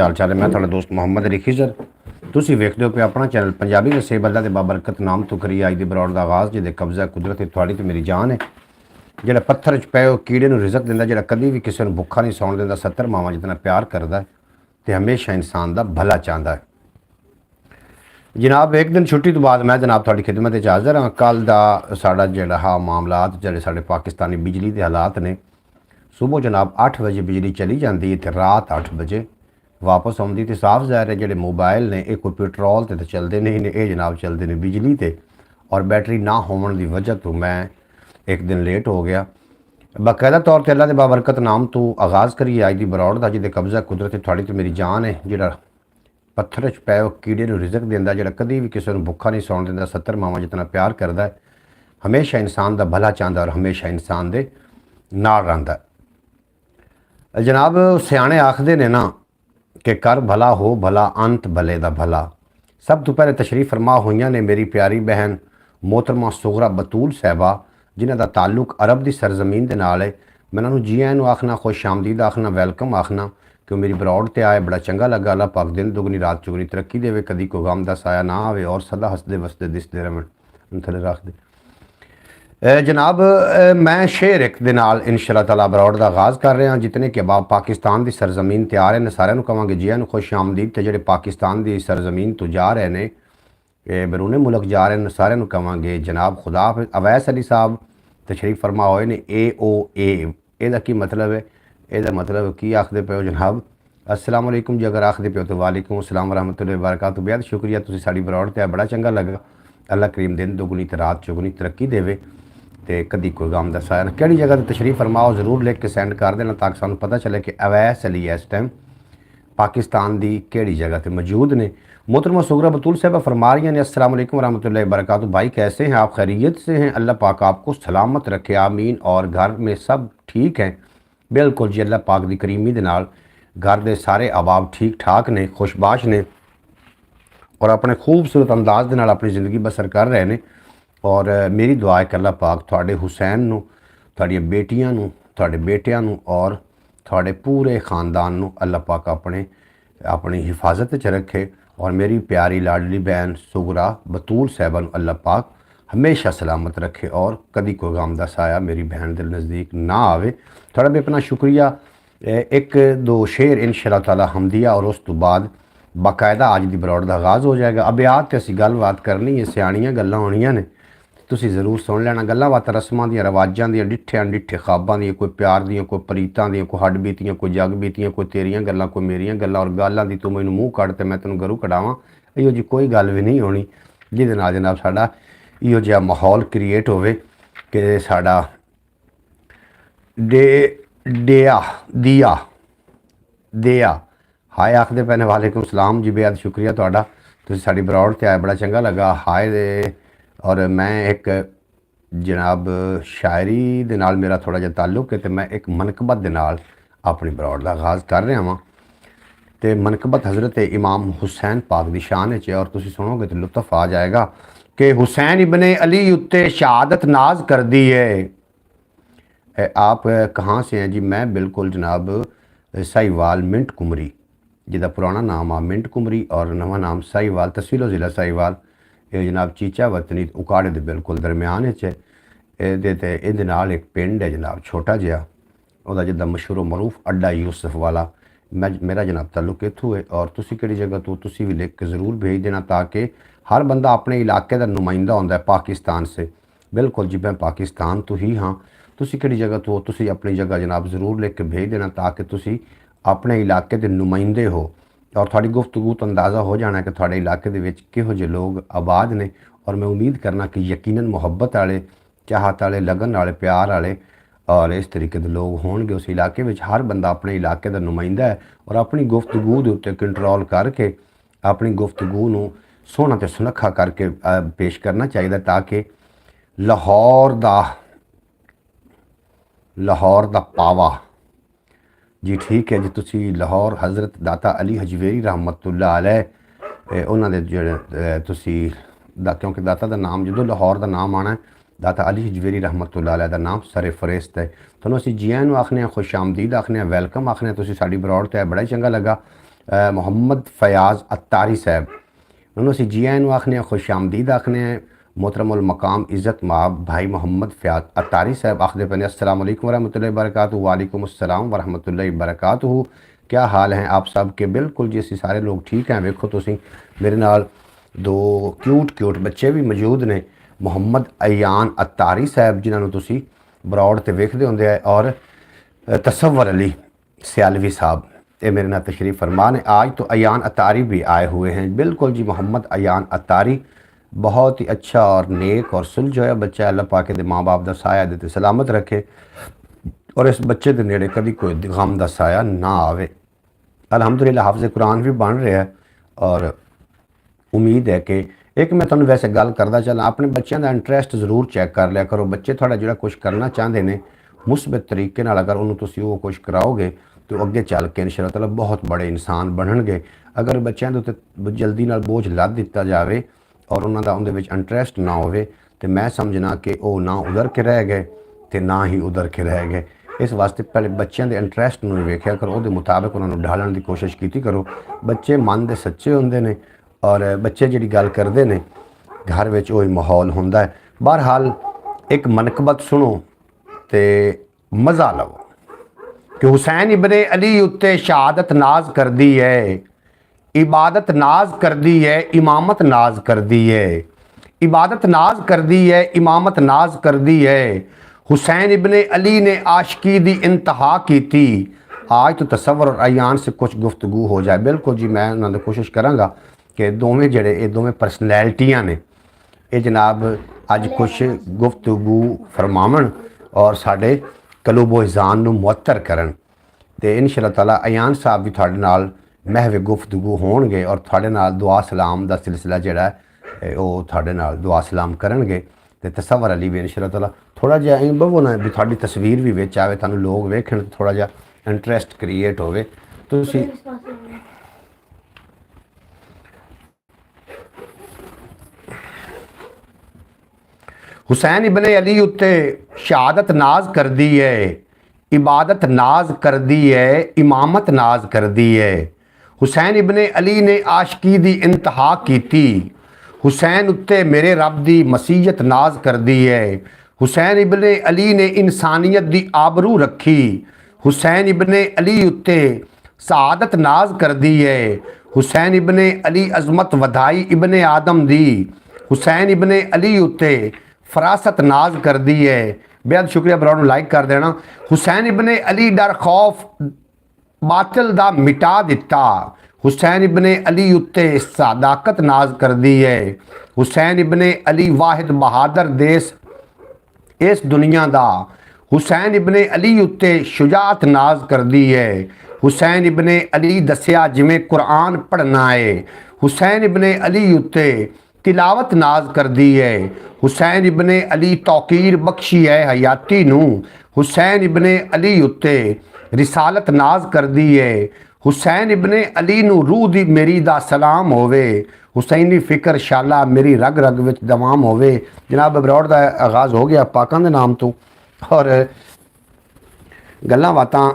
हाल चाल है। मैं थोड़ा दोस्त मोहम्मद अली खिजर। तुसी वेखदे हो पे अपना चैनल पंजाबी नसीब अल्लाह दे बाबरकत नाम तो करी आई दी बरौड़ दा आगाज़ जिहदे कब्जा कुदरत थोड़ी तो मेरी जान है। जिहड़ा पत्थर च पे कीड़े नूं रिज़क दिंदा, जिहड़ा कदी भी किसी नूं भुक्खा नहीं सौण दिंदा, 70 मावां जितना प्यार करदा है ते हमेशा इंसान दा भला चाहता है। जनाब एक दिन छुट्टी तो बाद मैं जनाब थोड़ी खिदमत च हाज़र हाँ। कल दा साडा जिहड़ा हा मामलात जिहड़े साडे पाकिस्तानी बिजली के हालात ने, सुबह जनाब 8 बजे बिजली चली जाती है तो रात 8 बजे वापस आती। तो साफ ज़ाहिर है जोड़े मोबाइल ने कोई पेट्रोल तो चलते नहीं ने, ये जनाब चलते हैं बिजली ते, और बैटरी ना होने की वजह तो मैं एक दिन लेट हो गया। बाकायदा तौर पर अल्लाह के बाबरकत नाम तो आगाज़ करिए अज की बरौड़ का जिहदे कब्जा कुदरत थोड़ी तो मेरी जान है। जोड़ा पत्थर च पे कीड़े नूं रिज़क दिंदा, जोड़ा कभी भी किसी को भुक्खा नहीं सौण दिंदा, 70 मावां जितना प्यार करता है, हमेशा इंसान का भला चाहता और हमेशा इंसान के नाल रहिंदा है। जनाब सियाणे आखदे ने ना कि कर भला हो भला अंत भले दा भला। सब तो पहले तशरीफ फरमा हुई ने मेरी प्यारी बहन मोहतरमा सुगरा बतूल साहबा, जिन्हां दा ताल्लुक अरब की सरजमीन के नाल है। मैं उन्होंने जी आया आखना, खुश आमदीद आखना, वैलकम आखना कि मेरी बरौड़ ते आए, बड़ा चंगा लगा। अल्लाह पाक दिन दुगनी रात चुगनी तरक्की देवे, कदी कोई गम दा साया ना आवे और सदा हसदे वसदे दिसदे रहन। थले रख दे जनाब मैं शेर एक दे नाल इंशाअल्लाह ताला बरौड़ का आगाज़ कर रहा। जितने कि बाब पाकिस्तान की सरजमीन ते आ रहे हैं सारे कहांगे जी आन खुश आमदीद। तो जोड़े पाकिस्तान की सरजमीन तो जा रहे हैं बैरूने मुल्क जा रहे हैं सारे कहांगे जनाब खुदा हाफिज़। अवैस अली साहब तशरीफ फरमा होए ने AOA, यदा की मतलब है, यदा मतलब की आखते पे हो जनाब अस्सलाम वालेकुम जी। अगर आखते पे हो तो वालेकुम अस्सलाम रहमतुल्लाहि व बरकातहू। बेहद शुक्रिया, तुसीं साडी बरौड़ ते बड़ा चंगा लगा। अल्लाह करीम दिन दुगनी ते रात चुगनी तरक्की देवे ते कदी कोई गम दा साया ना। किहड़ी जगह ते तशरीफ फरमाओ ज़रूर लिख के सेंड कर देना ताकि सानू पता चले कि अवैस अली इस टाइम पाकिस्तान की किहड़ी जगह ते मौजूद ने। मोहतरमा सुगरा बतूल साहबा फरमा रही ने अस्सलाम वालेकुम रहमतुल्लाहि व बरकातहू। भाई कैसे हैं आप, खैरियत से हैं? अल्लाह पाक आपको सलामत रखे, आमीन। और घर में सब ठीक हैं? बिल्कुल जी, अल्लाह पाक की करीमी दे नाल घर के सारे अहबाब ठीक ठाक ने, खुशबाश ने और अपने खूबसूरत अंदाज दे नाल अपनी ज़िंदगी बसर कर रहे हैं। और मेरी दुआ है कि अल्लाह पाक थोड़े हुसैन नूं, थोड़ियां बेटियां नूं, थोड़े बेटियां नूं और थोड़े पूरे खानदान नूं अल्लाह पाक अपनी हिफाजत च रखे। और मेरी प्यारी लाडली बहन सुगरा बतूल साहबा नूं अल्लाह पाक हमेशा सलामत रखे और कदी कोई गम दा साया मेरी बहन दे नज़दीक ना आवे। थोड़ा भी अपना शुक्रिया। एक दो शेर इंशाअल्लाह ताला हमदिया और उस तो बाद बाकायदा अज की बरौड़ का आगाज़ हो जाएगा। अबियात असीं गलबात करनी है, सियाणियां गल्लां होणियां ने, तुसीं ज़रूर सुन लेना। गल्लां बातां रस्मां दियां रिवाजां दियां, डिठे अनडिठे ख्वाबां दियां, कोई प्यार दियां, कोई प्रीतां दियां, कोई हड्ड बीतियां, कोई जग बीतियां, कोई तेरियां गल्लां, कोई मेरियां गल्लां। और गल्लां दी तू मैनूं मूँह कढ़ ते मैं तैनूं गरू कढ़ावां, इहो जी कोई गल भी नहीं होनी जिहदे नाल जनाब साडा इहो जिहा माहौल क्रिएट होवे कि साडा दिया हाय आखदे पैने। वालेकुम सलाम जी, बेहद शुक्रिया तुहाडा, तुसीं साडी बरौड़ ते आए, बड़ा चंगा लगा। हाय दे और मैं एक जनाब शायरी दे नाल मेरा थोड़ा जिहा ताल्लुक है, तो मैं एक मनकबत दे नाल अपनी बरौड़ का आगाज़ कर रहा वां। तो मनकबत हज़रत इमाम हुसैन पाक दी शान है और तुसीं सुनोगे तो लुत्फ आ जाएगा कि हुसैन इब्ने अली उत्ते शहादत नाज कर दी है। आप कहाँ से हैं जी? मैं बिल्कुल जनाब साहिवाल मिंट कुमरी, जिदा पुराना नाम आ मिंट कुमरी और नवा नाम साहिवाल, तहसीलो ज़िला साहिवाल। ये जनाब चीचा वतनी उकाड़े के बिल्कुल दरम्यान ये नाल एक पिंड है जनाब छोटा जिहा, वह जिदा मशहूर मरूफ अड्डा यूसुफ वाला। मेरा जनाब ताल्लुक इत्थों है। और तुसी किहड़ी जगह तो तुसी भी लिख के ज़रूर भेज देना ताकि हर बंदा अपने इलाके का नुमाइंदा होंदा है पाकिस्तान से। बिल्कुल जी, मैं पाकिस्तान तो ही हाँ। तुसी किहड़ी जगह तो तुसी अपनी जगह जनाब ज़रूर लिख के भेज देना ताकि तुसी अपने इलाके के नुमाइंदे हो और थोड़ी गुफ्तगू तो अंदाज़ा हो जाना कि थोड़े इलाके दे विच किहो जे लोग आबाद ने। और मैं उम्मीद करना कि यकीनन मुहब्बत वाले, चाहत वाले, लगन वाले, प्यार वाले और इस तरीके के लोग होंगे उस इलाके में। हर बंदा अपने इलाके का नुमाइंदा है और अपनी गुफ्तगू के उत्ते कंट्रोल करके अपनी गुफ्तगू नूं सोहना ते सुनखा करके पेश करना चाहिए ताकि लाहौर दा पावा जी। ठीक है जी, तुसी लाहौर हज़रत दाता अली हजवेरी रहमतुल्लाह अलैह उन्हां दे जिहड़े तुसी क्योंकि दाता दा नाम जो लाहौर दा नाम आना है, दाता अली हजवेरी रहमतुल्लाह अलैह दा नाम सरे फरेस्त है। तुहानूं असीं जी आइयां नूं आखने, खुश आमदीद आखने, वैलकम आखने। तुसीं साडी बरौड़ ते बड़ा ही चंगा लगा। मुहम्मद फयाज़ अत्तारी साहब उन्होंने असी जी आए आखने खुश आमदीद आखने मोहतरमुल मकाम इज़्ज़त माब भाई मुहम्मद फयाज़ अत्तारी साहब आखदे पे अस्सलाम वालेकुम वरहमतुल्लाहि वबरकातुहू। वालेकुम अस्सलाम वरहमतुल्लाहि वबरकातुहू। क्या हाल हैं आप सब के? बिल्कुल जी, असी सारे लोग ठीक हैं। वेखो तुसी मेरे नाल दो क्यूट बच्चे भी मौजूद ने, मुहम्मद अयान अत्तारी साहब जिन्होंने तुसी ब्रॉड ते वेखदे होंदे है, और तसव्वुर अली सियालवी साहब, ये मेरे नाल तशरीफ़ फरमा ने। आज तो अयान अत्तारी भी आए हुए हैं। बिल्कुल जी, मोहम्मद अयान अत्तारी बहुत ही अच्छा और नेक और सुलझोया बच्चा। अल्लाह पाक दे माँ बाप का साया दे सलामत रखे और इस बच्चे के नेड़े कभी कोई गम का साया ना आवे। अलहमदुलिल्लाह हाफ़िज़ कुरान भी बन रहा है और उम्मीद है कि एक मैं तुहानूं वैसे गल करदा चलां, अपने बच्चों का इंटरस्ट जरूर चैक कर लिया करो। बच्चे थोड़ा जो कुछ करना चाहते हैं मुस्बत तरीके नाल अगर उन्होंने तुसीं वो कुछ कराओगे तो अगे चल के इंशाअल्लाह ताला बहुत बड़े इंसान बनणगे। अगर बच्चों के उत्ते जल्दी नाल बोझ लद दिता जाए और उन्हों का उहदे विच इंटरस्ट ना होवे तो मैं समझना कि वो ना उधर के रह गए तो ना ही उधर के रह गए। इस वास्ते पहले बच्चों के इंटरस्ट में वेख्या करो, वो मुताबिक उन्होंने ढालने की कोशिश की करो। बच्चे मन के सच्चे होंगे ने और बच्चे जी गल करते हैं घर में वही माहौल होंदा है। बहरहाल एक मनकबत सुनो तो मज़ा लवो कि हुसैन इबने अली उत्ते शहादत नाज कर दी है, इबादत नाज कर दी है, इमामत नाज कर दी है। इबादत नाज कर दी है, इमामत नाज कर दी है। हुसैन इबने अली ने आशिकी दी इंतहा की थी। आज तो तसव्वुर और अयान से कुछ गुफ्तगू हो जाए। बिल्कुल जी, मैं उन्होंने कोशिश कराँगा कि दोवें जड़े ये दोवें परसनैलिटियाँ ने ये जनाब अज कुछ गुफ्तगू फरमावन और साढ़े कलूबो इज़ान नूं मुअत्तर करन। तो इंशाअल्लाह ताला अयान साहब भी थोड़े नाल महवे गुफ्तगू होणगे और थोड़े नाल दुआ सलाम का सिलसिला जिहड़ा है वो थोड़े नाल दुआ सलाम करनगे। तो तसव्वुर अली भी इंशाअल्लाह ताला थोड़ा जिहा इंज बवो ना भी थोड़ी तस्वीर भी विच आवे, तुहानूं लोग वेखण तो थोड़ा जिहा इंटरस्ट क्रिएट होवे। तुसीं हुसैन इबने अली उत्ते शहादत नाज कर दी है, इबादत नाज कर दी है, इमामत नाज कर दी है। हुसैन इबने अली ने आशिकी दी इंतहा की थी। हुसैन उत्ते मेरे रब दी मसीयत नाज कर दी है। हुसैन इबने अली ने इंसानियत दी आबरू रखी। हुसैन इबने अली उत्ते शहादत नाज कर दी है। हुसैन इबने अली अजमत वधाई इबने आदम दी। हुसैन इबने अली उत्ते फरासत नाज कर दी है। बेहद शुक्रिया ब्रॉड लाइक कर देना। हुसैन इबने अली डर खौफ बातिल दा मिटा दिता। हुसैन इबने अली उत्ते सदाकत नाज कर दी है। हुसैन इबने अली वाहिद बहादुर देश इस दुनिया दा। हुसैन इबने अली उत्ते शुजात नाज कर दी है। हुसैन इबने अली दसिया जिमें कुरान पढ़ना है। हुसैन इबने अली उत्ते तिलावत नाज कर दी है। हुसैन इबने अली तौकीर बख्शी है हयाती नू। हुसैन इबने अली उत्ते रिसालत नाज कर दी है। हुसैन इबने अली नू रूह दी मेरी दा सलाम होवे। हुसैनी फिक्र शाला मेरी रग रग विच दवाम होवे। जनाब ब्रॉड का आगाज़ हो गया पाकां दे नाम तो और गल्लां बातां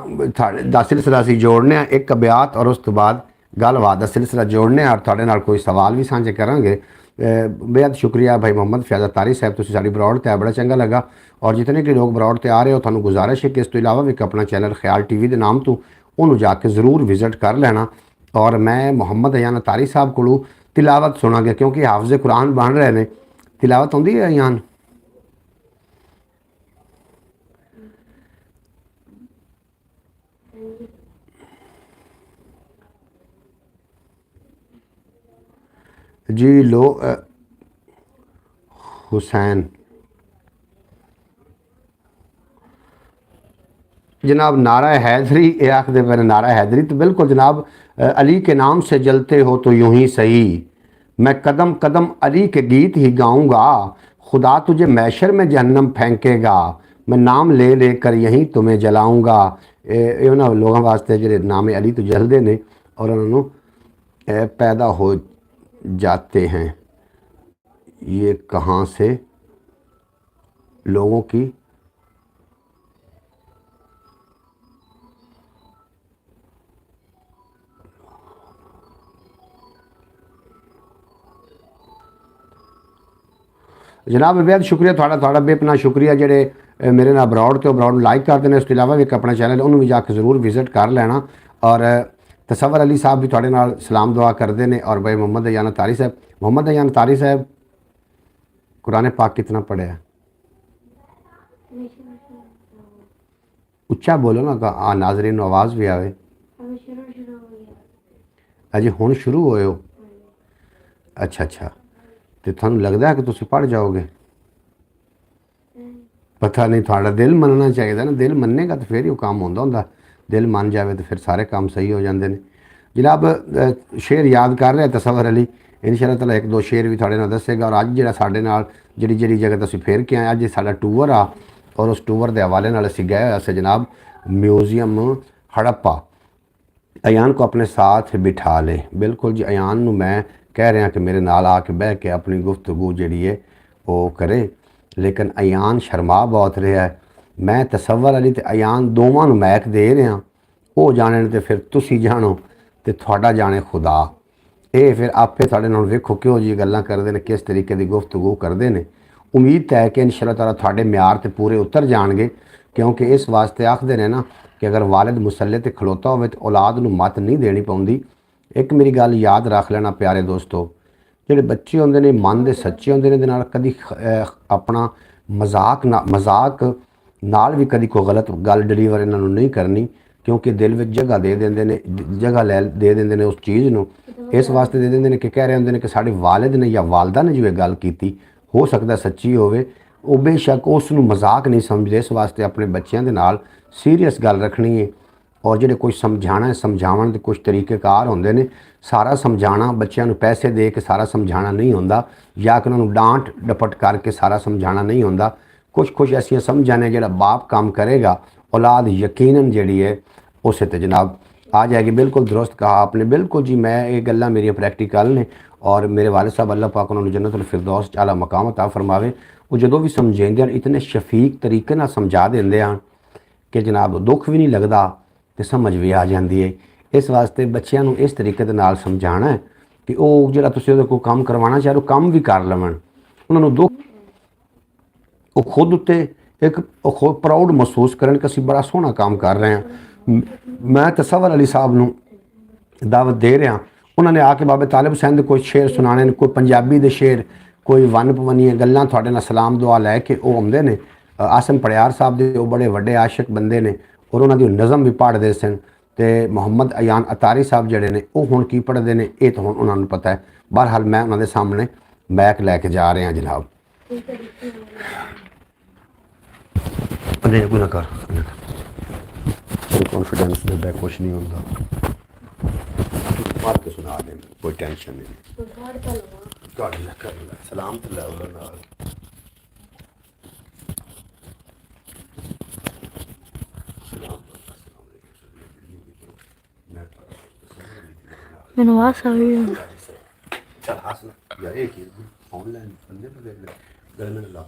दा सिलसिला असीं जोड़ने एक अबियात और उस तो बाद गलबात का सिलसिला जोड़ने और थोड़े नाल कोई सवाल भी साझे करांगे। बेहद शुक्रिया भाई मोहम्मद फयाज़ अत्तारी साहब, तुसीं साडी ब्रॉड ते बड़ा चंगा लगा। और जितने कि लोग ब्रॉड ते आ रहे हो तुहानूं गुजारिश है कि इस तो इलावा भी एक अपना चैनल ख्याल टीवी के नाम तो उन्होंने जाके ज़रूर विजिट कर लेना। और मैं मोहम्मद अयान अत्तारी साहब को तिलावत सुनांगे क्योंकि हाफिज़ कुरान बन रहे हैं। तिलावत आउंदी है अयान? जी लो हुसैन जनाब नारा हैदरी ये आखते पे नारा हैदरी तो बिल्कुल जनाब अली के नाम से जलते हो तो यूं ही सही, मैं कदम कदम अली के गीत ही गाऊंगा, खुदा तुझे मैशर में जहन्नम फेंकेगा, मैं नाम ले लेकर यहीं तुम्हें जलाऊंगा। ये उन्होंने लोगों वास्ते जो नाम अली तो जलते ने और उन्होंने पैदा हो जाते हैं ये कहाँ से लोगों की जनाब बेहद शुक्रिया थोड़ा बेपना शुक्रिया जेडे मेरे नाल अब्रॉड तो अब्रॉड लाइक करते हैं। इस तो इलावा भी एक अपना चैनल उन्होंने भी जाके जरूर विजिट कर लेना। और तसव्वुर अली साहब भी थोड़े नाल सलाम दुआ करते हैं। और भाई मोहम्मद अयान अतारी साहब, मोहम्मद अयान अतारी साहब कुरान पाक कितना पढ़े है? उच्चा बोलो ना, नाजरीन आवाज़ भी आवे। अजे हुण शुरू होए हो? अच्छा अच्छा, तो थानू लगता है कि तुम पढ़ जाओगे? पता नहीं, थोड़ा दिल मनना चाहिए ना। दिल मनेगा तो फिर ही वो काम होंदा। दिल मन जाए तो फिर सारे काम सही हो जाते हैं। जनाब शेर याद कर रहे तसव्वुर अली, इंशाअल्लाह ताला एक दो शेर भी थोड़े नाल दसेगा। और अज जो साढ़े नाल जी जगह तो असीं फिर के आए, अज साडा टूर आ। और उस टूर के हवाले नाल असीं गए होए सी जनाब म्यूजियम हड़प्पा। अयान को अपने साथ बिठा ले। बिल्कुल जी, अयान नूं मैं कह रहा कि मेरे नाल आके बह के अपनी गुफ्तगू जी है वो करे, लेकिन अयान शर्मा बहुत रहा है। मैं तसव्वुर अली ते अयान दोवां नूं मैक दे रहा, वो जाने तो फिर तुसी जानो तो थोड़ा जाने खुदा। ये फिर आपे थोड़े नाल वेखो किहो जी गल्लां करदे ने, किस तरीके की गुफ्तगू करते हैं। उम्मीद है कि इंशाअल्लाह ताला थोड़े म्यार ते पूरे उतर जाएंगे, क्योंकि इस वास्ते आखते हैं ना कि अगर वालिद मुसल्ले ते खलोता हो तो औलाद नूं मत नहीं देनी पौंदी। एक मेरी गल याद रख लेना प्यारे दोस्तों, ਜਿਹੜੇ ਬੱਚੇ ਹੁੰਦੇ ਨੇ ਮਨ ਦੇ ਸੱਚੇ ਹੁੰਦੇ ਨੇ, ਦੇ ਨਾਲ ਕਦੀ ਆਪਣਾ ਮਜ਼ਾਕ ਨਾਲ ਵੀ ਕਦੀ ਕੋਈ ਗਲਤ ਗੱਲ ਡਿਲੀਵਰ ਇਹਨਾਂ ਨੂੰ ਨਹੀਂ ਕਰਨੀ, ਕਿਉਂਕਿ ਦਿਲ ਵਿੱਚ ਜਗ੍ਹਾ ਦੇ ਦਿੰਦੇ ਨੇ, ਜਗ੍ਹਾ ਲੈ ਦੇ ਦਿੰਦੇ ਨੇ ਉਸ ਚੀਜ਼ ਨੂੰ। ਇਸ ਵਾਸਤੇ ਦੇ ਦਿੰਦੇ ਨੇ ਕਿ ਕਹਿ ਰਹੇ ਹੁੰਦੇ ਨੇ ਕਿ ਸਾਡੇ ਵਾਲਿਦ ਨੇ ਜਾਂ ਵਾਲਦਾ ਨੇ ਜਿਵੇਂ ਗੱਲ ਕੀਤੀ ਹੋ ਸਕਦਾ ਸੱਚੀ ਹੋਵੇ, ਉਹ ਬੇਸ਼ੱਕ ਉਸ ਨੂੰ ਮਜ਼ਾਕ ਨਹੀਂ ਸਮਝਦੇ। ਇਸ ਵਾਸਤੇ ਆਪਣੇ ਬੱਚਿਆਂ ਦੇ ਨਾਲ ਸੀਰੀਅਸ ਗੱਲ ਰੱਖਣੀ ਹੈ। और जो कुछ समझाना है, समझावन के कुछ तरीक़ेकार होंगे ने। सारा समझाना बच्चों को पैसे दे के सारा समझाना नहीं होंदा, या कि उन्होंने डांट डपट करके सारा समझाना नहीं होंदा। कुछ ऐसा समझाने जो बाप काम करेगा, औलाद यकीनन जी है उस ते जनाब आ जाएगी। बिल्कुल दुरुस्त कहा आपने, बिल्कुल जी। मैं ये गल्लां मेरियां प्रैक्टिकल ने। और मेरे वालिद साहब अल्लाह पाक उन्होंने जन्नतुल फिरदौस आला मकाम अता फरमावे। वो जो भी समझाते हैं इतने शफीक तरीके नाल समझा देंगे हैं कि जनाब दुख भी नहीं लगता तो समझ भी आ जाती है। इस वास्ते बच्चों को इस तरीके नाल समझाना है कि वह जो तुम कोई काम करवाना चाह रहे हो काम भी कर लवन। उन्होंने दुख वो खुद उत्ते एक खुद प्राउड महसूस करन कि असीं बड़ा सोहना काम कर रहे हैं। मैं तसव्वुर अली साहब नूं दावत दे रहा, उन्होंने आके बाबे तालिब हुसैन दे कोई शेर सुनाने, कोई पंजाबी दे शेर, कोई वन पवनियां गल्लां थोड़े नाल सलाम दुआ लैके वो आउंदे ने। आसम पड़ियार साहब दे वो बड़े वड्डे आशिक बंदे ने और उन्होंने नज़म भी पढ़ते सन। तो मुहम्मद अयान अतारी साहब जड़े ने वो हुण की पढ़ते हैं ये तो हुण उन्होंने पता है। बहरहाल मैं उन्होंने सामने मैक लैके जा रहा जनाब। कोई ना कर कॉन्फिडेंस दे कुछ नहीं होता, मार के सुना दें, कोई टेंशन नहीं। कर सलाम तो लै मैंने आवाज आ रही है। चल हंस ना यार, एक ही ऑनलाइन बंदे तो देख ले गल में ला।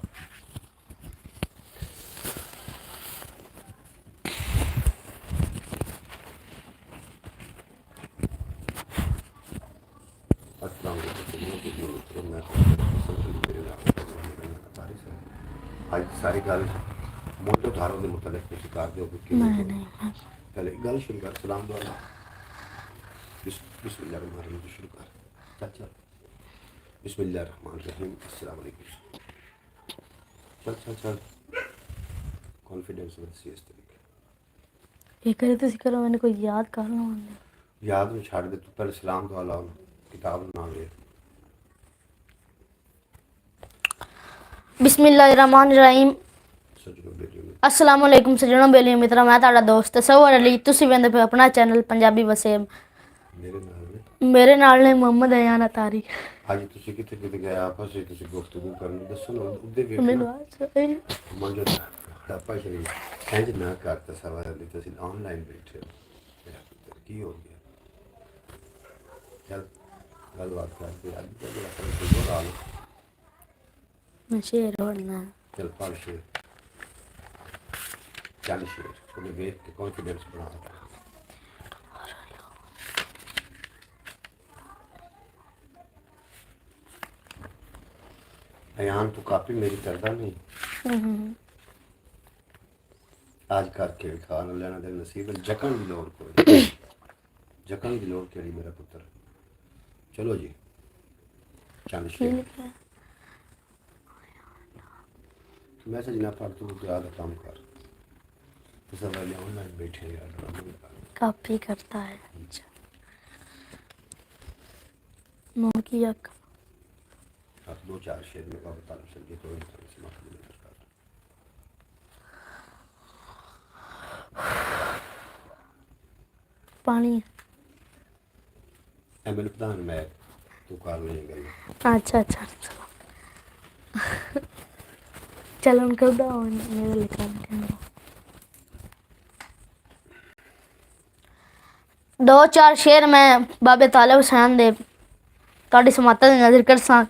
आज सारी गल मोटो धारों के मुतलक तुसीं कर दिओ कि पहले गल शुरू कर सलाम दुआ बिस्मिल्लाह रहमान रहीम शुरू कर। चल चल बिस्मिल्लाह रहमान रहीम अस्सलाम वालेकुम। चल चल चल कॉन्फिडेंस में सी इस तरीके ये करे तो करो, मैंने कोई याद कर लो। याद में छाड़ दे तू, पहले सलाम दुआ ला किताब ना ले। बिस्मिल्लाहिर्रहमानिर्रहीम अस्सलाम वालेकुम सज्जनों, बेली मित्रों, मैं ताड़ा दोस्त तसव्वुर अली। तुसीं वेंदे पे अपना चैनल पंजाबी वसेम। मेरे नाल ने मोहम्मद अयान अतारी। आज तुसीं किथे किथे गए आपस में तुसीं गुफ्तगू करन दसो ना उदे वेख मैंने ना मन जो हड़प्पा शरीफ इंज ना कर तसव्वुर अली तुसीं ऑनलाइन बैठे हो की हो गया। चल गलबात करते आज तो बड़ा मैं शेर पढ़ना। चल पढ़ शेर, चल शेर उन्हें वेख के कॉन्फिडेंस बना। अयान तू कापी मेरी करदा नहीं आज करके खान लेना दे नसीब जकन की लोड़ कोई जकन की लोड़ केड़ी मेरा पुत्र चलो जी चंद शेर मैसेज ना पढ़ तू ज़्यादा काम कर तो सब वाले ऑनलाइन बैठे यार कॉपी करता है नोट किया आप 2-4 शेर में बाबा ताला से ये तो इंसान से माफ नहीं कर पानी एमएल प्रधान मैं तू कर नहीं गई अच्छा अच्छा चलो चलो उनको दो मेरे लिखा दो चार शेर मैं बाबे तालिब हुसैन दे ਤੁਹਾਡੀ ਸਮਾਤਾਂ ਦੀ ਨਜ਼ਰ ਕਰਸਾਂ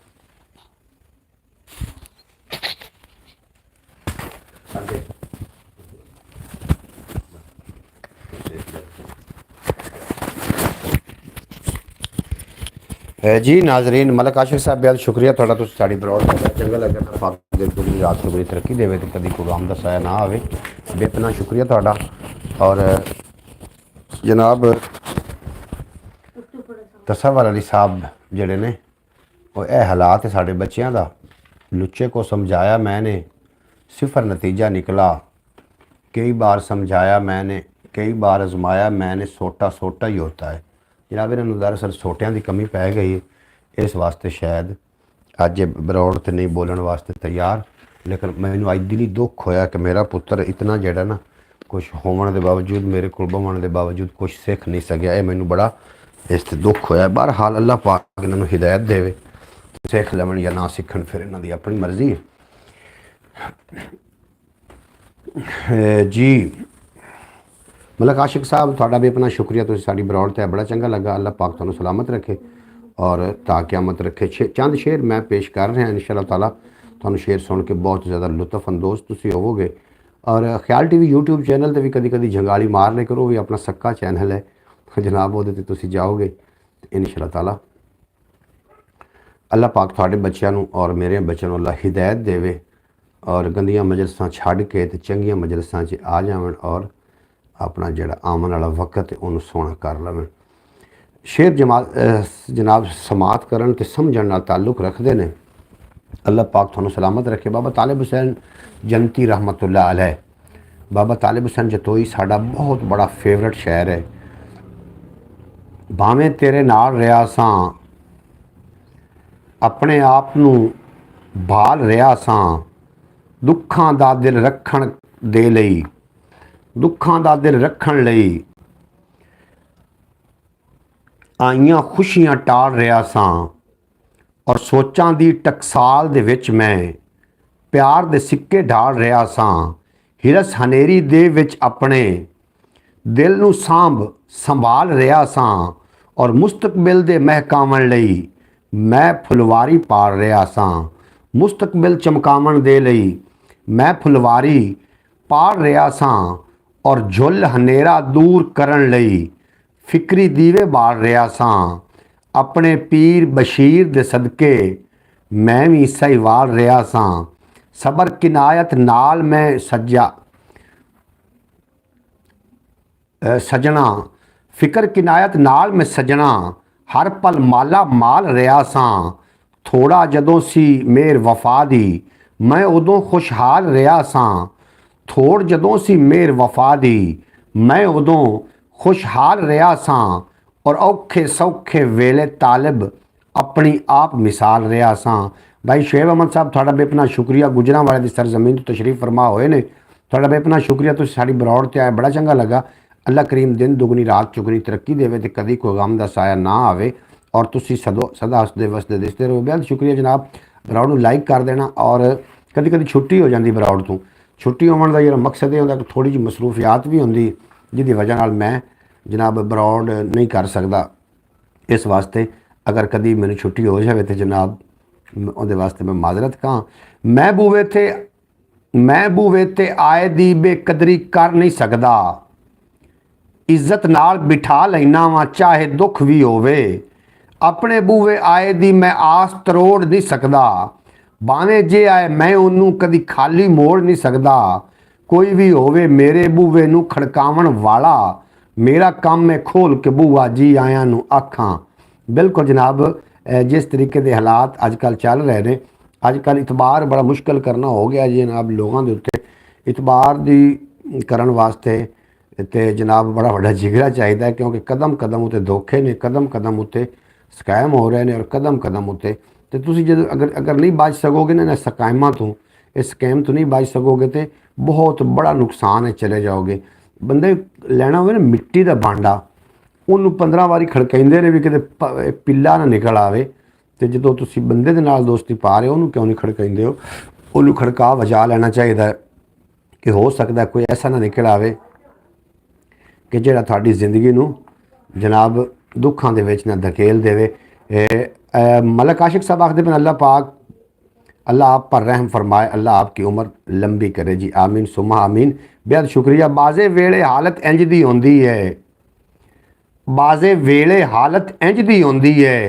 जी नाजरीन मलक आशिक साहब बेहद शुक्रिया थोड़ा तुम साड़ी ब्रॉड चंगा लगे तो पाक दिल को भी रात को बड़ी तरक्की देवे तो कभी कोई आम दसाया ना आवे बेतना शुक्रिया थोड़ा और जनाब तसव्वुर अली साहब जड़े ने वो यह हालात है साढ़े बच्चों का लुच्चे को समझाया मैंने सिफर नतीजा निकला कई बार समझाया मैंने कई बार आजमाया मैंने सोटा सोटा ही होता है जनाब इन्होंने दरअसल सोटियां की कमी पै गई इस वास्ते शायद अज बरौड़ तो नहीं बोलने वास्ते तैयार लेकिन मैनू अज दिली दुख होया कि मेरा पुत्र इतना जड़ा ना कुछ होने के बावजूद मेरे को बवन के बावजूद कुछ सीख नहीं सकिया ये मैनू बड़ा इस दुख होया बहरहाल अल्लाह पाक इन्होंने हिदायत देवे सीख लवन या ना सीखन फिर इन्हों की अपनी मर्जी है जी मलक आशिक साहब थोड़ा भी अपना शुक्रिया तुम साड़ी बरौड़ ते बड़ा चंगा लगा अल्लाह पाक तुहानू सलामत रखे और ताक़यामत रखे चंद शेर मैं पेश कर रहा इंशाअल्लाह ताला तुहानू शेर सुन के बहुत ज़्यादा लुत्फ अंदोज़ तुसी होवोगे और ख्याल टीवी यूट्यूब चैनल पर भी कभी कभी जंगाली मार ले करो भी अपना सक्का चैनल है जनाब वो तुसी जाओगे इंशाअल्लाह ताला अल्लाह पाक थोड़े बच्चों और मेरे बच्चों अल्लाह हिदायत देवे और गंदियां मजलसां छड़ के ते चंगियां मजलसां च आ जावन और अपना जड़ा आमन वाला वक्त है उन्होंने सोना कर लवें शेर जनाब समात करन ते समझण नाल ताल्लुक रखते हैं अल्लाह पाक तुहानू सलामत रखे बाबा तालिब हुसैन जनती रहमतुल्लाह अलैह बाबा तालिब हुसैन जतोई साडा बहुत बड़ा फेवरेट शायर है भावें तेरे नाल रहा सां अपने आप नू भाल रहा सां दुखां दा दिल रखण दे लई दुखां दा दिल रखण लई आईयां खुशियां टाल रहा सां और सोचां दी टकसाल दे विच मैं प्यार दे सिक्के ढाल रहा सां हिरस हनेरी दे विच अपने दिल नू संभाल रहा सां और मुस्तकबिल दे महकावन लई मैं फुलवारी पाल रहा सां मुस्तकबिल चमकावन दे लई मैं फुलवारी पाल रहा सां और झुल हनेरा दूर करन लई फिक्री दीवे बाल रहा सां अपने पीर बशीर दे सदके मैं भी सहीवाल रहा सां सबर किनायत नाल मैं सजना फिक्र किनायत नाल मैं सजना हर पल माला माल रहा सां थोड़ा जदों सी मेर वफा दी मैं उदों खुशहाल रहा सां थोड़ जदों सी मेर वफा दी मैं उदों खुशहाल रहा सां और औखे सौखे वेले तालिब अपनी आप मिसाल रहा सां भाई शेब अहमद साहब थोड़ा बेपना शुक्रिया गुजरांवाले की सरजमीन तो तशरीफ फरमा होए ने थोड़ा बेपना शुक्रिया तुसीं साडी बरौड़ ते आए बड़ा चंगा लगा अल्लाह करीम दिन दुगनी रात चुगनी तरक्की देवे तो कभी कोई गम का साया ना आवे और तुसीं सदा हसदे वसदे दिसते रहो बेहद शुक्रिया जनाब बरौड़ नूं लाइक कर देना और कभी कभी छुट्टी हो जाती बरौड़ तो छुट्टी होने का जो मकसद ये होंदा कि थोड़ी जी मसरूफियात भी होंदी जिहदी वजह नाल मैं जनाब बरौड़ नहीं कर सकता इस वास्ते अगर कभी मैंने छुट्टी हो जाए तो जनाब उहदे वास्ते मैं माजरत कहां मैं बूवे ते आए दी बेकदरी कर नहीं सकदा इज्जत नाल बिठा लैना वा चाहे दुख भी होवे अपने बूवे आए दी मैं आस तरोड़ नहीं सकदा भावें जे आए मैं ਉਹਨੂੰ कदी खाली मोड़ नहीं सकता। कोई भी होवे मेरे बूवे नू खड़कावन वाला, मेरा काम है खोल के बूआ जी आया नू आखां। बिल्कुल जनाब, जिस तरीके के हालात अजकल चल रहे हैं, अजकल इतबार बड़ा मुश्किल करना हो गया जी जनाब लोगों के उत्ते। इतबार दी करन वास्ते ते जनाब बड़ा बड़ा जिगरा चाहिए, क्योंकि कदम कदम उत्ते धोखे ने, कदम कदम उत्ते स्कैम हो रहे हैं और कदम कदम उत्ते तो तुसी जो अगर अगर नहीं बच सकोगे ना स्कैमां तो, इस स्कैम तो नहीं बच सकोगे तो बहुत बड़ा नुकसान है, चले जाओगे। बंदे लैना हो ना मिट्टी का भांडा, ਉਹਨੂੰ 15 ਵਾਰੀ ਖੜਕਾਉਂਦੇ ਨੇ ਵੀ ਕਿਤੇ ਪਿੱਲਾ ਨਾ ਨਿਕਲ ਆਵੇ, ਤੇ ਜਦੋਂ ਤੁਸੀਂ ਬੰਦੇ ਦੇ ਨਾਲ ਦੋਸਤੀ ਪਾ ਰਹੇ ਹੋ ਉਹਨੂੰ ਕਿਉਂ ਨਹੀਂ ਖੜਕਾਉਂਦੇ ਹੋ? ਉਹਨੂੰ ਖੜਕਾ ਵਜਾ ਲੈਣਾ ਚਾਹੀਦਾ ਕਿ ਹੋ ਸਕਦਾ ਕੋਈ ਐਸਾ ਨਾ ਨਿਕਲ ਆਵੇ ਕਿ ਜਿਹੜਾ ਤੁਹਾਡੀ ਜ਼ਿੰਦਗੀ ਨੂੰ जनाब दुखों के विच ना धकेल देवे। मलक आशिक साहब आखते हैं अल्लाह पाक, अल्लाह आप पर रहम फरमाए, अल्लाह आपकी उम्र लंबी करे जी, आमीन सुमा आमीन। बेहद शुक्रिया। बाजे वेले हालत इंज दी होंदी है, बाजे वेले हालत इंज दी होंदी है,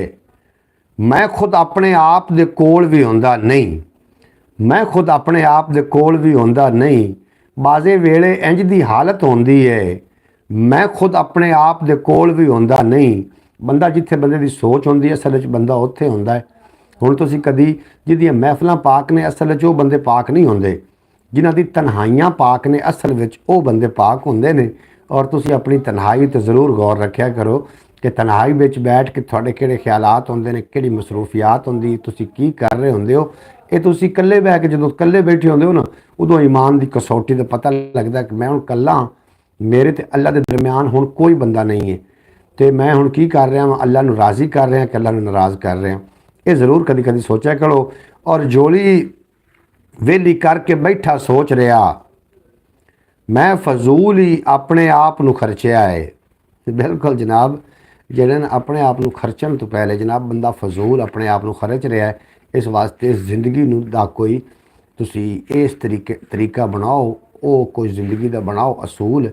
मैं खुद अपने आप दे कोल भी होंदा नहीं, मैं खुद अपने आप दे कोल भी होंदा नहीं, बाजे वेले इंज दी हालत होंदी है, मैं खुद अपने आप दे कोल भी होंदा नहीं। बंदा जिथे बंदे दी सोच होंदी है असल च बंदा उत्थे होंदा है। हुण तुसीं कदी जिहदियां महफिलां पाक ने असल च वो बंदे पाक नहीं होंदे, जिन्हां दी तन्हाइयां पाक ने असल विच वो बंदे पाक होंदे ने। और तुसीं अपनी तन्हाई ते ज़रूर गौर रखिया करो कि तन्हाई विच बैठ के तुहाडे किहड़े ख्यालात होंदे ने, किहड़ी मसरूफियात होंदी, तुसीं की कर रहे होंदे हो। ये तुसीं कल्ले बैठ के जदों कल्ले बैठे होंदे हो ना, उदों ईमान दी कसौटी दा पता लगदा कि मैं हुण कल्ला, मेरे ते अल्लाह के दरम्यान हुण कोई बंदा नहीं है, तो मैं हुण की कर रहा हाँ, अल्लाह नूं राज़ी कर रहा कि अल्लाह नूं नाराज़ कर रहा। ये ज़रूर कदी कदी सोचा करो। और जोली वेली करके बैठा सोच रहा मैं फजूल ही अपने आप नूं खर्चिया है। बिल्कुल जनाब, जिहड़े अपने आप नूं खर्चण तो पहले जनाब बंदा फजूल अपने आप नूं खर्च रहा है। इस वास्ते जिंदगी नूं दा कोई तुसीं इस तरीका बनाओ, वो कोई जिंदगी का बनाओ असूल।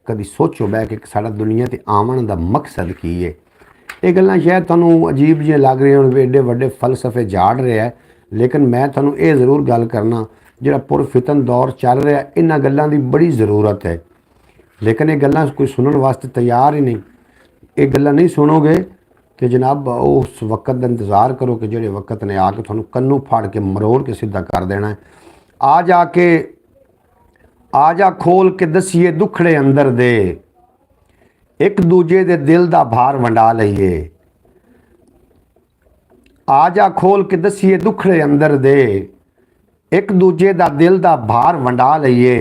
कभी सोचो बह के साड़ा दुनिया ते आवन का मकसद की है। ये गल्लां शायद तुहानूं अजीब जिहियां लग रही होण, एडे वड्डे फलसफे झाड़ रहा है, लेकिन मैं तुहानूं ये ज़रूर गल करना, जिहड़ा पुरफितन दौर चल रहा है इन्हां गल्लां दी बड़ी ज़रूरत है, लेकिन ये गल्लां कोई सुनने वास्ते तैयार ही नहीं। ये गल्लां नहीं सुनोगे तो जनाब उस वक्त का इंतज़ार करो कि जिहड़े वक्त ने आके तुहानूं कन्नू फाड़ के मरोड़ के सीधा कर देना है। आ जाके आजा खोल के दसीए दुखड़े अंदर दे, एक दूजे दे दिल दा भार वंडा लईए। आजा खोल के दसीए दुखड़े अंदर दे, एक दूजे दा दिल दा भार वंडा लईए।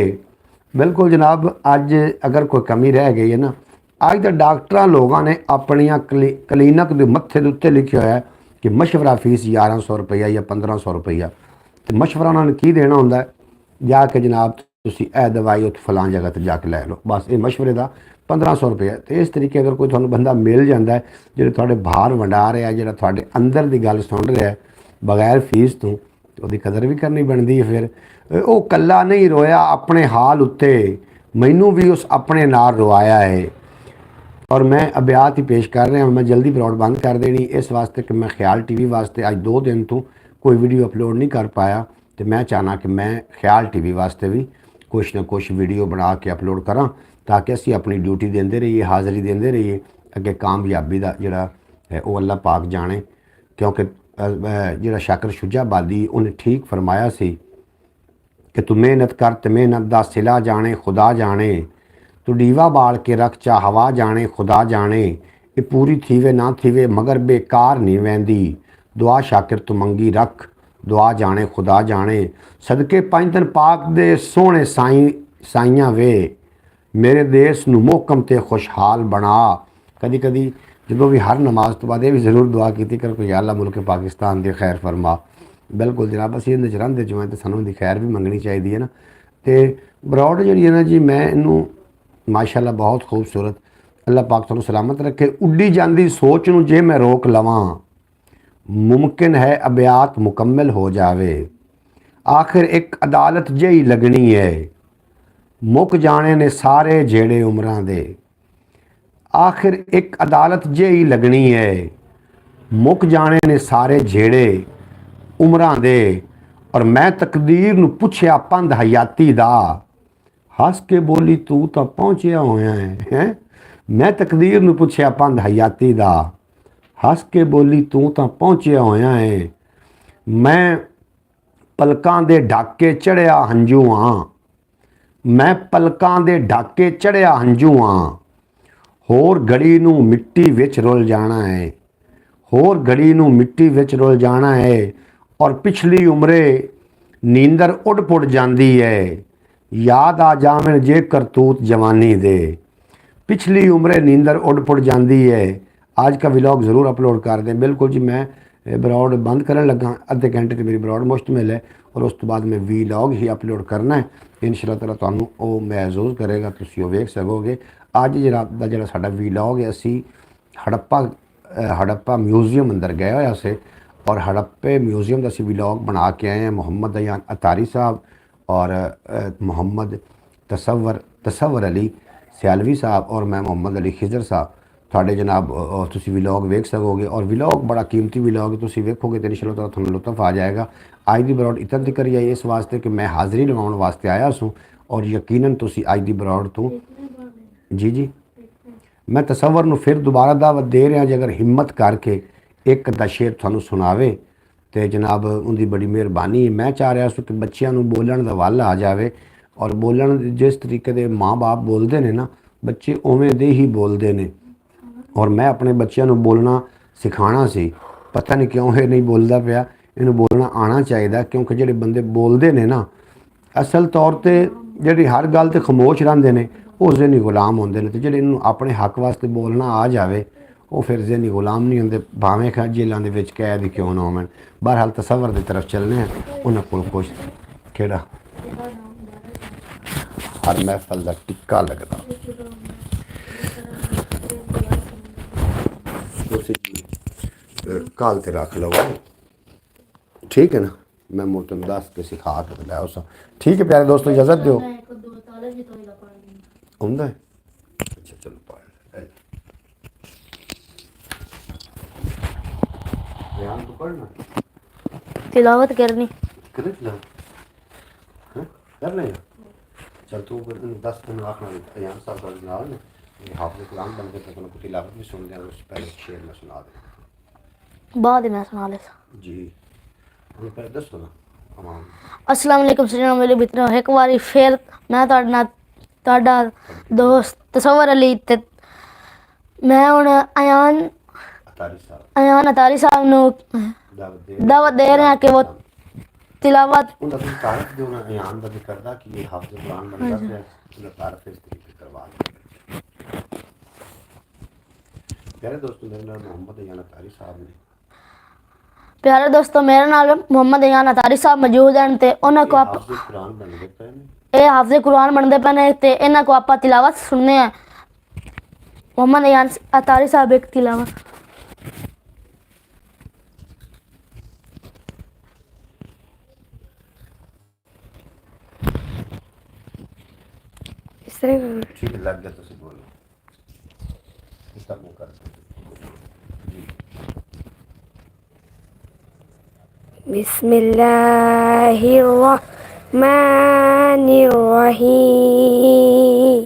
बिल्कुल जनाब, अज अगर कोई कमी रह गई है ना, अज तो डॉक्टर लोगों ने अपनिया क्लीनिक के मत्थे के उत्ते लिखा है कि मशवरा फीस 1100 रुपया या 1500 रुपया। तो मशवरा उन्होंने की देना होंगे, जाके जनाब तुसी ए दवाई उत फलां जगह पर जाके लै लो, बस ये मशवरे का 1500 रुपया। तो इस तरीके अगर कोई थोड़ा बंदा मिल जाता है जो थोड़े भार वंडा रहा है, जो थोड़े अंदर की गल सुन रहा है बगैर फीस तो उसकी कदर भी करनी बनती है। फिर वो कला नहीं रोया अपने हाल उत्ते, मैनू भी उस अपने नाल रोआया है। और मैं अभ्यात ही पेश कर रहा हूँ, मैं जल्दी ब्रॉड बंद कर देनी इस वास्ते कि मैं ख्याल TV वास्ते अज 2 दिन तो कोई वीडियो अपलोड नहीं कर पाया। तो मैं चाहना कि मैं ख्याल TV वास्ते भी कुछ ना कुछ वीडियो बना के अपलोड करा, ताकि असी अपनी ड्यूटी देंदे रहिए, हाज़री देंदे रहिए। अगे कामयाबी का जिहड़ा है वो अल्लाह पाक जाने, क्योंकि जिहड़ा शाकिर शुजाबादी उन्हें ठीक फरमाया सी कि तू मेहनत कर ते मेहनत दा सिला जाने खुदा जाने, तू डीवा बाल के रख चा हवा जाने खुदा जाने, ये पूरी थीवे ना थीवे मगर बेकार नहीं वहंदी, दुआ शाकिर तू मंगी रख दुआ जाने खुदा जाने। सदके 5 दिन पाक दे सोहने साइयां वे, मेरे देश नूं मोहकम ते खुशहाल बना। कदी कदी जो भी हर नमाज तो बाद ये भी जरूर दुआ की कर कोई अल्लाह मुल्क पाकिस्तान दे खैर फरमा। बिल्कुल जनाब, असीं इहदे च रहिंदे जो तो सानूं दी खैर भी मंगनी चाहिए है ना। तो ब्रॉड जिहड़ी है ना जी, मैं इनू माशाअल्लाह बहुत खूबसूरत, अल्लाह पाक तुहानूं सलामत रखे। उड्डी जाती सोच नूं जे मैं रोक लवां, मुमकिन है अब्यात मुकम्मल हो जावे। आखिर एक अदालत जही लगनी है, मुक जाने ने सारे जेड़े उमरां दे। आखिर एक अदालत जही लगनी है, मुक जाने ने सारे जेड़े उमरां दे। और मैं तकदीर ਨੂੰ ਪੁੱਛਿਆ ਪੰਧ ਹਯਾਤੀ ਦਾ ਹੱਸ ਕੇ ਬੋਲੀ ਤੂੰ ਤਾਂ ਪਹੁੰਚਿਆ ਹੋਇਆ ਹੈ ਮੈਂ ਤਕਦੀਰ ਨੂੰ ਪੁੱਛਿਆ ਪੰਧ ਹਯਾਤੀ ਦਾ ਹੱਸ ਕੇ ਬੋਲੀ ਤੂੰ ਤਾਂ ਪਹੁੰਚਿਆ ਹੋਇਆ ਹੈ ਮੈਂ ਪਲਕਾਂ ਦੇ ਢਾਕੇ ਚੜਿਆ ਹੰਝੂ ਹਾਂ ਮੈਂ ਪਲਕਾਂ ਦੇ ਢਾਕੇ ਚੜਿਆ ਹੰਝੂ ਹਾਂ ਹੋਰ ਘੜੀ ਨੂੰ ਮਿੱਟੀ ਵਿੱਚ ਰੁਲ ਜਾਣਾ ਹੈ ਹੋਰ ਘੜੀ ਨੂੰ ਮਿੱਟੀ ਵਿੱਚ ਰੁਲ ਜਾਣਾ ਹੈ ਔਰ ਪਿਛਲੀ ਉਮਰੇ ਨੀਂਦਰ ਉੱਡ ਪੁੱਡ ਜਾਂਦੀ ਹੈ याद आ जावन जे करतूत जवानी दे पिछली उम्र नींदर उड़ पुड़ जाती है आज का व्लॉग ज़रूर अपलोड कर दें बिल्कुल जी मैं ब्रॉड बंद करने लगा अद्धे घंटे तो मेरी ब्रॉड मुश्तमिल है और उस तो बाद मैं व्लॉग ही अपलोड करना है इंशाअल्लाह ताला तुहानू वो महसूस करेगा तुसीं वो वेख सकोगे अज रात का जिहड़ा साडा व्लॉग है असी हड़प्पा म्यूजियम अंदर गए होया से और हड़प्पे म्यूजियम का असी व्लॉग बना के आए हैं मोहम्मद दयान अतारी साहब और मोहम्मद तसव्वर अली सियालवी साहब और मैं मोहम्मद अली खिजर साहब थोड़े जनाब तुसी व्लॉग वेख सकोगे और व्लॉग बड़ा कीमती व्लॉग है तुसी वेखोगे तो इंशाअल्लाह ताला तुहानू लुत्फ आ जाएगा अज दी ब्रॉड इतना तक आई इस वास्ते कि मैं हाज़री लगाने वास्ते आया सूँ और यकीनन तुसी अज दी ब्रॉड तो जी जी मैं तसव्वर नू फिर दोबारा दावत दे रहा जे अगर हिम्मत करके एक अद्धा शेर तुहानू सुनावे तो जनाब उनकी बड़ी मेहरबानी मैं चाह रहा सू कि बच्चों को बोलने का वल आ जाए और बोलन जिस तरीके के माँ बाप बोलते हैं ना बच्चे उवें दे ही बोलते हैं और मैं अपने बच्चों को बोलना सिखाना सी पता नहीं क्यों ये नहीं बोलता पाया इन्हूं बोलना आना चाहिए क्योंकि जोड़े बंदे बोलते हैं ना असल तौर पर जी हर गल तो खामोश रहते हैं वो ज़हनी गुलाम होंगे तो जो इन्हूं अपने हक वास्ते बोलना आ जाए वो फिर ज़हनी गुलाम नहीं होंगे भावें खा जेलों के कैद क्यों ना होवन बहरहाल तसव्वर की तरफ चलने हैं उन्होंने को कुछ केड़ा हर महफल का टिक्का लगता काल ते रख लो ठीक है ना मैं मुड़ तुम दस के सिखा के लाया उस ठीक है प्यारे दोस्तों इजाज़त दो आंदा है अच्छा चलो पढ़ बयान तो पढ़ना तिलावत करनी कर लें चल तू 10 दिन आखना बयान साहब का नाल ने हाफिज़ कुरान बन के तो को तिलावत भी सुन दें उससे पहले शेर में सुना दें बाद में सुना ले जी हमें पहले दसो ना अमान अस्सलाम वालेकुम सज्जनों मेरे मित्रों एक बारी फिर मैं ਤੁਹਾਡਾ ਦੋਸਤ ਤਸਵਰ ਅਲੀ ਤੇ ਮੈਂ ਹੁਣ ਅयान अतारी साहब ਨੂੰ दावत दे रहे हैं कि वो तिलावत उनका भी तारीफ जो ना अयान दा करदा कि ये हाफिज़ कुरान बन जाते हैं उनका तारीफ इस तरीके करवा दें प्यारे दोस्तों मेरे नाम मोहम्मद अयान अतारी साहब ने प्यारे दोस्तों मेरे नाल मोहम्मद अयान अतारी साहब मौजूद हैं ते उन्हां को आप हाफिज़ कुरान बनदे पए ने ਇਹ ਹਾਫਿਜ਼ ਕੁਰਾਨ ਬਣਦੇ ਪਏ ਨੇ ਤੇ ਇਹਨਾਂ ਕੋ ਆਪਾਂ ਤਿਲਾਵਤ ਸੁਣਨੇ ਆ मोहम्मद अयान अतारी साहब एक तिलावत इस तरह ठीक है लग गया तो से बोलो इसका मुंह कर जी बिस्मिल्लाहिर्रहमानिर्रहीम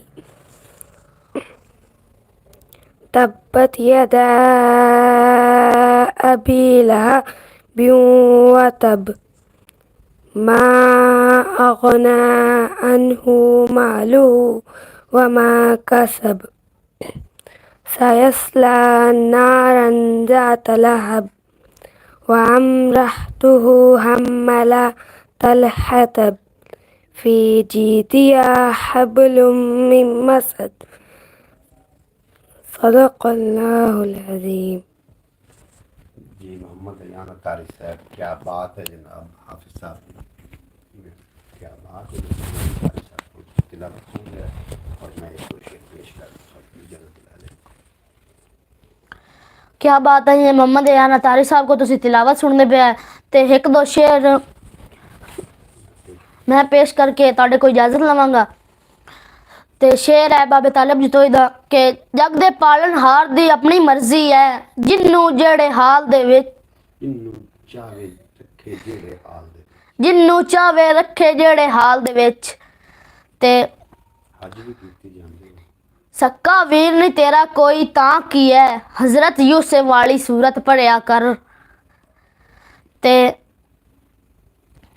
तब्बत यदा अबी लहब व तब मा अगना अन्हु मालुहु व मा कसब सयस्ला नारन ज़ात लहब वअम्रअतुहु हम्मलत हतब फ़ी जीदिहा हब्लुम मिन मसद सदक़ल्लाहुल अज़ीम। जी मोहम्मद अयान अतारी साहब क्या बात है जनाब हाफिज़ साहब क्या बात है तिलावत सुन लिया और मैं इसको शेर पेश कर जल्द दिला ले क्या बात है ये मोहम्मद अयान अतारी साहब को तुसी तिलावत सुनने पे है ते एक दो शेर मैं पेश करके तुहाडे को इजाजत लवांगा ते शेर है बाबे तालिब जतोई दा कि जग दे पालनहार दी अपनी मर्जी है जिन्नू जेड़े हाल दे विच इन्नू चाहे रखे जेड़े हाल दे ਜਿੰਨੂੰ ਚਾਵੇ ਰੱਖੇ ਜਿਹੜੇ ਹਾਲ ਦੇ ਵਿੱਚ। ਤੇ ਅੱਜ ਵੀ ਕੀਤੀ ਜਾਂਦੀ ਹੈ। सक्का वीर नहीं तेरा कोई तां की है, हजरत यूसुफ वाली सूरत पढ़िया कर। ते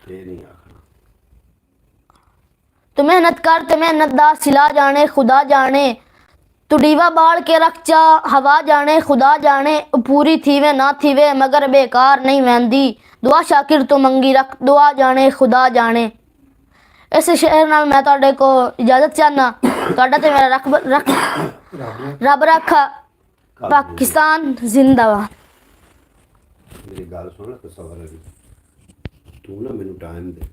ਇਹ ਨਹੀਂ ਆਖਣਾ। तू मेहनत कर ते मेहनत दा सिला जाने खुदा जाने। तू डीवा बाल के रख चा हवा जाने खुदा जाने। पूरी थीवे ना थीवे मगर बेकार नहीं वहंदी, दुआ शाकिर तू मंगी रख दुआ जाने खुदा जाने। इस शेर नाल मैं तुहाडे को इजाजत चाहना। तुहाडा ते मेरा रब रखा। पाकिस्तान जिंदाबाद। मेरी गल सुन तसव्वुर अली, तू ना मैनू टाइम दे।